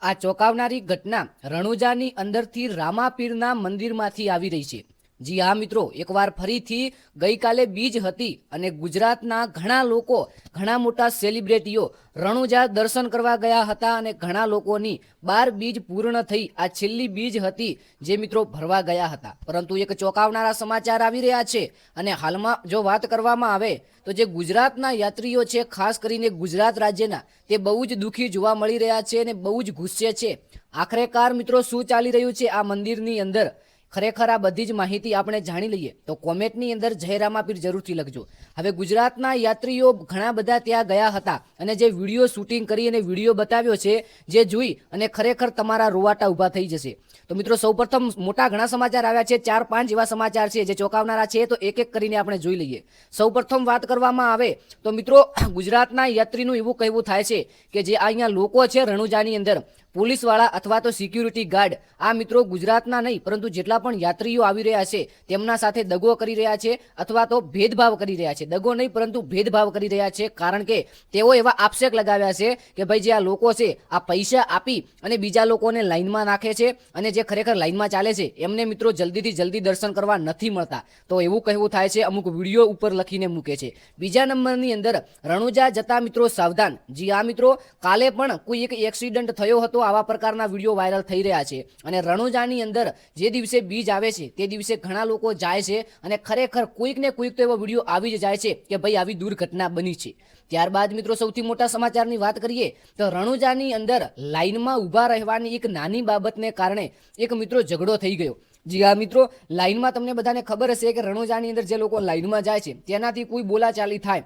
આ ચોંકાવનારી ઘટના રણુજાની અંદરથી રામાપીરના મંદિરમાંથી આવી રહી છે। જી હા મિત્રો, એકવાર ફરીથી ગઈકાલે બીજ હતી અને ગુજરાતના ઘણા લોકો, ઘણા મોટા સેલિબ્રિટીઓ રણુજા દર્શન કરવા ગયા હતા અને ઘણા લોકોની 12 બીજ પૂર્ણ થઈ આ છેલ્લી બીજ હતી જે મિત્રો ભરવા ગયા હતા। પરંતુ એક ચોંકાવનારા સમાચાર આવી રહ્યા છે અને હાલમાં જો વાત કરવામાં આવે તો જે ગુજરાતના યાત્રીઓ છે, ખાસ કરીને ગુજરાત રાજ્યના, તે બહુ જ દુઃખી જોવા મળી રહ્યા છે અને બહુ જ ગુસ્સે છે। આખરેકાર મિત્રો શું ચાલી રહ્યું છે આ મંદિરની અંદર, ખરેખર આ બધી જ માહિતી આપણે જાણી લઈએ તો કોમેન્ટની અંદર જય રામાપીર જરૂરથી લખજો। હવે ગુજરાતના યાત્રીઓ ઘણા બધા ત્યાં ગયા હતા અને જે વિડીયો શૂટિંગ કરી અને વિડીયો બતાવ્યો છે, જે જોઈ અને ખરેખર તમારા રૂવાટા ઊભા થઈ જશે। તો મિત્રો સૌપ્રથમ મોટા ઘણા સમાચાર આવ્યા છે, 4-5 એવા સમાચાર છે જે ચોંકાવનારા છે, તો એક એક કરીને આપણે જોઈ લઈએ। સૌપ્રથમ વાત કરવામાં આવે તો મિત્રો ગુજરાતના યાત્રીનું એવું કહેવું થાય છે કે જે અહીંયા લોકો છે રણુજાની અંદર, પોલીસવાળા અથવા તો સિક્યુરિટી ગાર્ડ, આ મિત્રો ગુજરાતના નહીં પરંતુ જેટલા પણ યાત્રીઓ આવી રહ્યા છે તેમના સાથે દગો કરી રહ્યા છે અથવા તો ભેદભાવ કરી રહ્યા છે। દગો નહીં પરંતુ ભેદભાવ કરી રહ્યા છે, કારણ કે તેઓ એવા આક્ષેપ લગાવ્યા છે કે ભાઈ જે આ લોકો છે આ પૈસા આપી અને બીજા લોકોને લાઈનમાં નાખે છે અને જે ખરેખર લાઈનમાં ચાલે છે એમને મિત્રો જલ્દીથી જલ્દી દર્શન કરવા નથી મળતા। તો એવું કહેવું થાય છે, અમુક વિડીયો ઉપર લખીને મૂકે છે। બીજા નંબરની અંદર રણુજા જતા મિત્રો સાવધાન। જી હા મિત્રો, કાલે પણ કોઈ એક એક્સિડન્ટ થયો હતો, આવા પ્રકારના વિડીયો વાયરલ થઈ રહ્યા છે અને રણુજાની અંદર જે દિવસે બીજ આવે છે તે દિવસે ઘણા લોકો જાય છે અને ખરેખર કોઈક ને કોઈક તો એવો વિડીયો આવી જ જાય છે કે ભાઈ આવી દુર્ઘટના બની છે। ત્યારબાદ મિત્રો સૌથી મોટા સમાચારની વાત કરીએ તો રણુજાની અંદર લાઈનમાં ઊભા રહેવાની એક નાની બાબતને કારણે એક મિત્રો ઝઘડો થઈ ગયો। જી હા મિત્રો, લાઈનમાં તમને બધાને ખબર હશે કે રણુજાની અંદર જે લોકો લાઈનમાં જાય છે તેનાથી કોઈ બોલાચાલી થાય,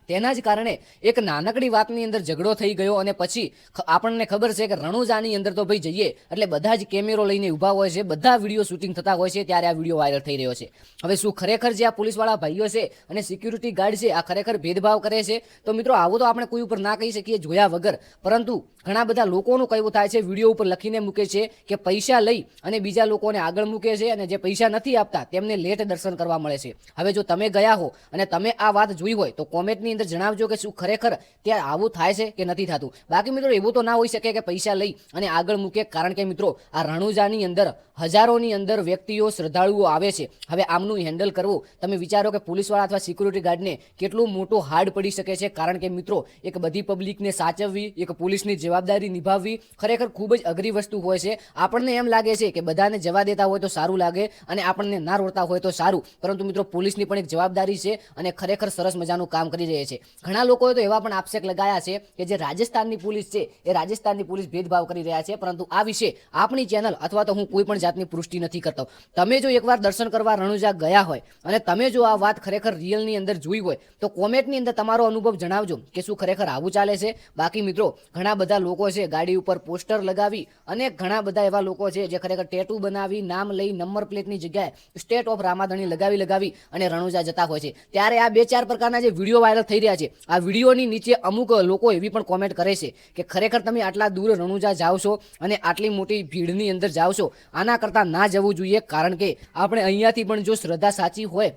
તેના જ કારણે એક નાનકડી વાતની અંદર ઝઘડો થઈ ગયો અને પછી આપણને ખબર છે કે રણુજાની અંદર તો ભાઈ જઈએ એટલે બધા જ કેમેરો લઈને ઊભા હોય છે, બધા વિડીયો શૂટિંગ થતા હોય છે, ત્યારે આ વિડીયો વાયરલ થઈ રહ્યો છે। હવે શું ખરેખર જે આ પોલીસવાળા ભાઈઓ છે અને સિક્યુરિટી ગાર્ડ છે આ ખરેખર ભેદભાવ કરે છે? તો મિત્રો આવું તો આપણે કોઈ ઉપર ના કહી શકીએ જોયા વગર, પરંતુ ઘણા બધા લોકોનું કહેવું થાય છે, વિડીયો ઉપર લખીને મૂકે છે કે પૈસા લઈ અને બીજા લોકોને આગળ મૂકે છે અને જે પૈસા નથી આપતા તેમને લેટ દર્શન કરવા મળે છે। હવે જો તમે ગયા હો અને તમે આ વાત જોઈ હોય તો કોમેન્ટની જણાવજો કે શું ખરેખર ત્યાં આવું થાય છે કે નથી થતું। બાકી મિત્રો એવું તો ના હોઈ શકે કે પૈસા લઈ અને આગળ મૂકે, કારણ કે મિત્રો આ રણુજાની અંદર હજારોની અંદર વ્યક્તિઓ, શ્રદ્ધાળુઓ આવે છે। હવે આમનું હેન્ડલ કરવું, તમે વિચારો કે પોલીસવાળા અથવા સિક્યુરિટી ગાર્ડને કેટલું મોટું હાર્ડ પડી શકે છે, કારણ કે મિત્રો એક બધી પબ્લિકને સાચવવી, એક પોલીસની જવાબદારી નિભાવવી ખરેખર ખૂબ જ અઘરી વસ્તુ હોય છે। આપણને એમ લાગે છે કે બધાને જવા દેતા હોય તો સારું લાગે અને આપણને ના રોડતા હોય તો સારું, પરંતુ મિત્રો પોલીસની પણ એક જવાબદારી છે અને ખરેખર સરસ મજાનું કામ કરી રહી છે। ઘણા લોકોએ તો એવા પણ આક્ષેપ લગાયા છે કે જે રાજસ્થાનની પોલીસ છે એ રાજસ્થાનની પોલીસ ભેદભાવ કરી રહ્યા છે, પરંતુ આ વિશે આપણી ચેનલ અથવા તો હું કોઈ પણ જાતની પુષ્ટિ નથી કરતો। તમે જો એકવાર દર્શન કરવા રણુજા ગયા હોય અને તમે જો આ વાત ખરેખર રિયલની અંદર જોઈ હોય તો કોમેન્ટની અંદર તમારો અનુભવ જણાવજો કે શું ખરેખર આવું ચાલે છે। બાકી મિત્રો ઘણા બધા લોકો છે ગાડી ઉપર પોસ્ટર લગાવી અને ઘણા બધા એવા લોકો છે જે ખરેખર ટેટુ બનાવી, નામ લઈ, નંબર પ્લેટની જગ્યાએ સ્ટેટ ઓફ રામાધણી લગાવી અને રણુજા જતા હોય છે। ત્યારે આ 2-4 પ્રકારના જે વિડીયો વાયરલ થઈ રહ્યા છે, આ વિડીયોની નીચે અમુક લોકો એવી પણ કોમેન્ટ કરે છે કે ખરેખર તમે આટલા દૂર રણુજા જાઓ છો અને આટલી મોટી ભીડની અંદર જાઓ છો, આના કરતાં ના જવું જોઈએ, કારણ કે આપણે અહીંયાથી પણ જો શ્રદ્ધા સાચી હોય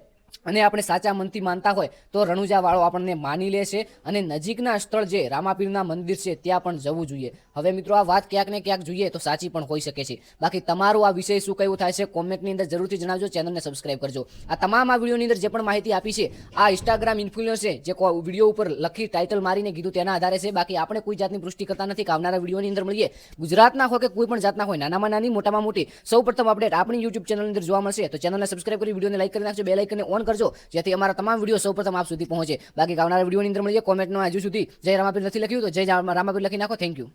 અને આપણે સાચા મનથી માનતા હોય તો રણુજા વાળો આપણને માની લેશે અને નજીકના સ્થળ જે રામાપીરના મંદિર છે ત્યાં પણ જવું જોઈએ। હવે મિત્રો આ વાત ક્યાંક ને ક્યાંક જોઈએ તો સાચી પણ હોઈ શકે છે। બાકી તમારું આ વિષય શું કહેવું થાય છે કોમેન્ટની અંદર જરૂરથી જણાવજો, ચેનલને સબસ્ક્રાઇબ કરજો। આ તમામ આ વિડીયોની અંદર જે પણ માહિતી આપી છે આ ઇન્સ્ટાગ્રામ ઇન્ફ્લુએન્સર જે વિડીયો ઉપર લખી ટાઇટલ મારીને કીધું તેના આધારે છે। બાકી આપણે કોઈ જાતની પુષ્ટિ કરતા નથી કે આવનારા વિડીયોની અંદર મળીએ ગુજરાતના હોય કે કોઈ પણ જાતના હોય, નાનામાં નાની મોટામાં મોટી સૌપ્રથમ અપડેટ આપણી યુટ્યુબ ચેનલની અંદર જોવા મળશે। તો ચેનલને સબસ્ક્રાઇબ કરી વિડીયોને લાઈક કરી નાખજો, બેલ આઇકનને ઓન કરજો જેથી અમારા તમામ વિડીયો સૌપ્રથમ આપ સુધી પહોંચે। બાકી આવનારા વિડીયોની અંદર મળીએ, કોમેન્ટમાં હજુ સુધી જય રામાપીર નથી લખ્યું તો જય રામાપીર લખી નાખો। Thank you.